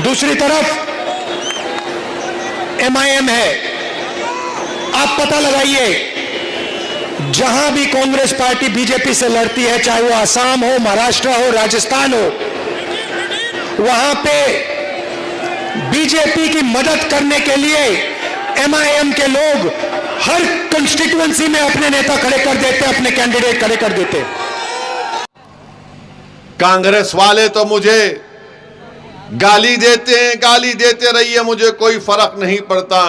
दूसरी तरफ MIM है। आप पता लगाइए, जहां भी कांग्रेस पार्टी बीजेपी से लड़ती है, चाहे वो आसाम हो, महाराष्ट्र हो, राजस्थान हो, वहां पे बीजेपी की मदद करने के लिए MIM के लोग हर कंस्टिट्यूएंसी में अपने नेता खड़े कर देते, अपने कैंडिडेट खड़े कर देते। कांग्रेस वाले तो मुझे गाली देते हैं, गाली देते रहिए, मुझे कोई फर्क नहीं पड़ता।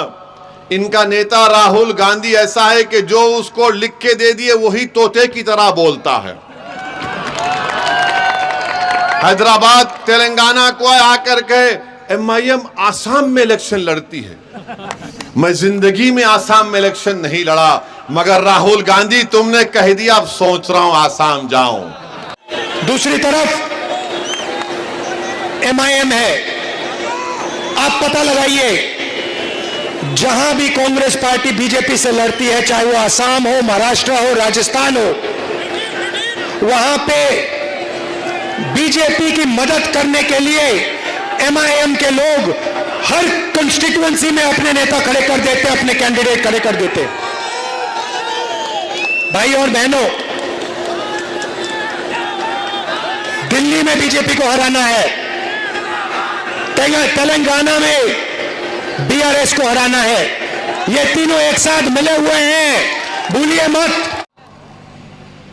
इनका नेता राहुल गांधी ऐसा है कि जो उसको लिख के दे दिए वही तोते की तरह बोलता है। हैदराबाद तेलंगाना को आकर के MIM आसाम में इलेक्शन लड़ती है। मैं जिंदगी में आसाम में इलेक्शन नहीं लड़ा, मगर राहुल गांधी तुमने कह दिया, अब सोच रहा हूं आसाम जाऊं। दूसरी तरफ MIM है। आप पता लगाइए, जहां भी कांग्रेस पार्टी बीजेपी से लड़ती है, चाहे वो आसाम हो, महाराष्ट्र हो, राजस्थान हो, वहां पे बीजेपी की मदद करने के लिए MIM के लोग हर कंस्टिट्यूएंसी में अपने नेता खड़े कर देते, अपने कैंडिडेट खड़े कर देते। भाई और बहनों, दिल्ली में बीजेपी को हराना है, तेलंगाना में BRS को हराना है। ये तीनों एक साथ मिले हुए हैं, भूलिए मत।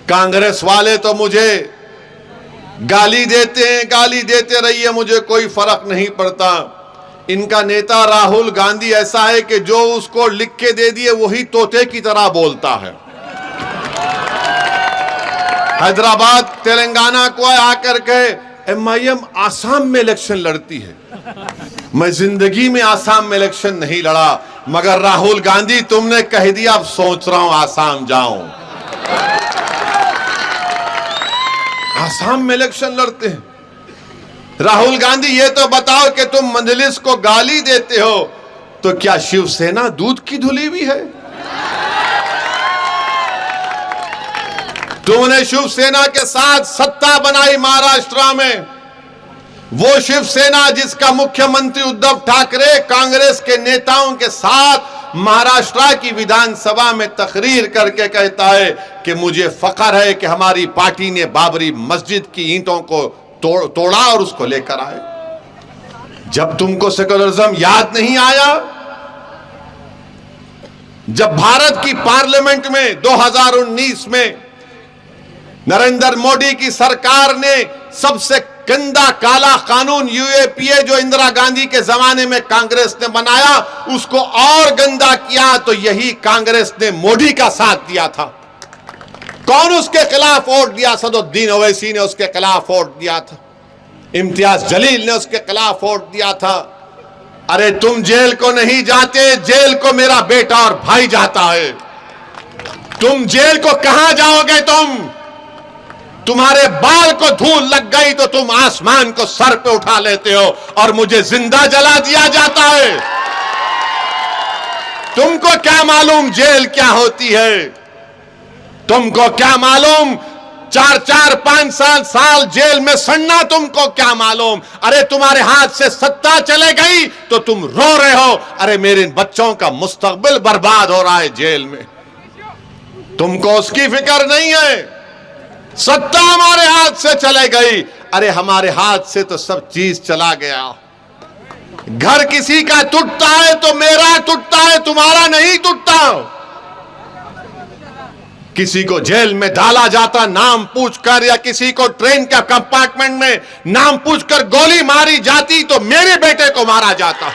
कांग्रेस वाले तो मुझे गाली देते हैं, गाली देते रहिए, मुझे कोई फर्क नहीं पड़ता। इनका नेता राहुल गांधी ऐसा है कि जो उसको लिख के दे दिए वही तोते की तरह बोलता है। हैदराबाद तेलंगाना को आकर के MIM आसाम में इलेक्शन लड़ती है। मैं जिंदगी में आसाम में इलेक्शन नहीं लड़ा, मगर राहुल गांधी तुमने कह दिया, अब सोच रहा हूं आसाम जाऊं। आसाम में इलेक्शन लड़ते हैं। राहुल गांधी, ये तो बताओ कि तुम मंजलिस को गाली देते हो, तो क्या शिवसेना दूध की धुली हुई है? तुमने शिवसेना के साथ सत्ता बनाई महाराष्ट्र में। वो शिवसेना जिसका मुख्यमंत्री उद्धव ठाकरे कांग्रेस के नेताओं के साथ महाराष्ट्र की विधानसभा में तकरीर करके कहता है कि मुझे फख्र है कि हमारी पार्टी ने बाबरी मस्जिद की ईंटों को तोड़ा और उसको लेकर आए। जब तुमको सेकुलरिज्म याद नहीं आया, जब भारत की पार्लियामेंट में 2019 में नरेंद्र मोदी की सरकार ने सबसे गंदा काला कानून UAPA जो इंदिरा गांधी के जमाने में कांग्रेस ने बनाया, उसको और गंदा किया, तो यही कांग्रेस ने मोदी का साथ दिया था। कौन उसके खिलाफ वोट दिया? सदुद्दीन ओवैसी ने उसके खिलाफ वोट दिया था, इम्तियाज जलील ने उसके खिलाफ वोट दिया था। अरे तुम जेल को नहीं जाते, जेल को मेरा बेटा और भाई जाता है। तुम जेल को कहां जाओगे? तुम्हारे बाल को धूल लग गई तो तुम आसमान को सर पे उठा लेते हो और मुझे जिंदा जला दिया जाता है। तुमको क्या मालूम जेल क्या होती है? तुमको क्या मालूम 4-4, 5 साल जेल में सड़ना? तुमको क्या मालूम? अरे तुम्हारे हाथ से सत्ता चले गई तो तुम रो रहे हो, अरे मेरे बच्चों का मुस्तकबिल बर्बाद हो रहा है जेल में। तुमको उसकी फिक्र नहीं है। सत्ता हमारे हाथ से चले गई, अरे हमारे हाथ से तो सब चीज चला गया। घर किसी का टूटता है तो मेरा टूटता है, तुम्हारा नहीं टूटता। किसी को जेल में डाला जाता नाम पूछकर, या किसी को ट्रेन का कंपार्टमेंट में नाम पूछकर गोली मारी जाती तो मेरे बेटे को मारा जाता।